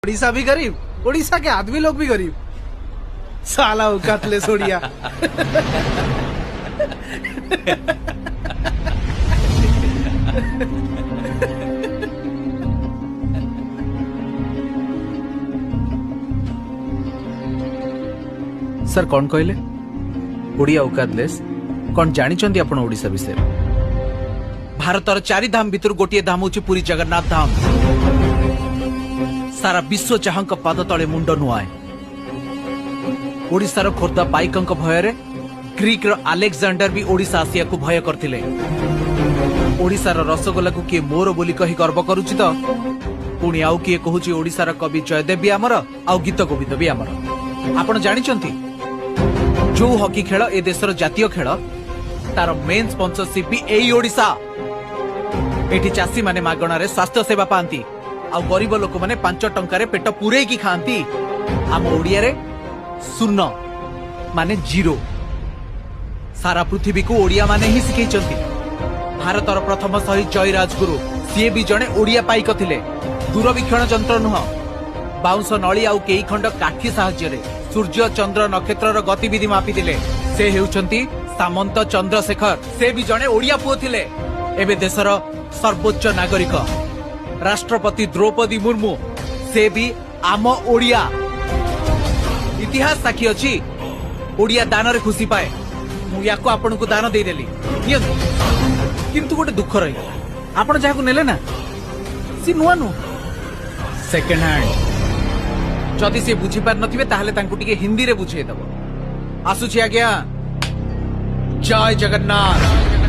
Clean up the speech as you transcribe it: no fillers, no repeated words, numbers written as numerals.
उड़ीसा भी गरीब, उड़ीसा के आदमी लोग भी गरीब। साला औकातलेस उड़िया। सर कौन कहले ओडिया औकातलेस कौन जानी आपण ओडिशा विषय? भारतर चारि धाम भितर गोटे धाम होची पुरी जगन्नाथ धाम। सारा विश्व चाहक पाद तले मुंड नुआए। ओडिशार खोर्धा पाइकंक भୟରେ ग्रीक रो आलेक्सांडर भी ओडिशा आसिया को भय करथिले। ओडिशार रसगोला को किए मोर बोली कही गर्व करूची तो पुणी आउ किए कहूची ओडिशार कवि जयदेव भी आमर आउ गीत गोविंद भी आमर। आपण जानिचंती जो हॉकी खेल ए देशर जातीय खेल तार मेन स्पॉन्सरशिप भी एई ओडिशा। एठी चासी माने मागणारे स्वास्थ्य सेवा पांती आ गरीब लोक माने 5 टंकारे पेट पूरे की खांती। आम ओडिया रे शून्य माने जीरो। सारा पृथ्वी को ओडिया माने ही सिखैचंती। भारतर प्रथम शहीद जय राजगुरु सी भी जणे ओडिया पाइक थिले। दूरवीक्षण जंत्र नुह बाउंस नली आउ केई खंड काठी साहाय्य रे सूर्य चंद्र नक्षत्र गतिविधि मापी दिले। से हेउचंती सामंत चंद्रशेखर। से भी जणे ओडिया पुओ थिले। एबे देशर सर्वोच्च नागरिक राष्ट्रपति द्रौपदी मुर्मू से भी आम ओडिया। इतिहास साक्षी अछि ओडिया दान रे खुशी पाए। मु याको आपन को दान दे देली किंतु गोटे दुख रही आपण जाको नेले ना सी नुआ नु सेकंड हैंड। जदि से बुझी पार नथिबे ताहले तांको टिके हिंदी रे बुझे दबो। आसुछि आज्ञा। जय जगन्नाथ।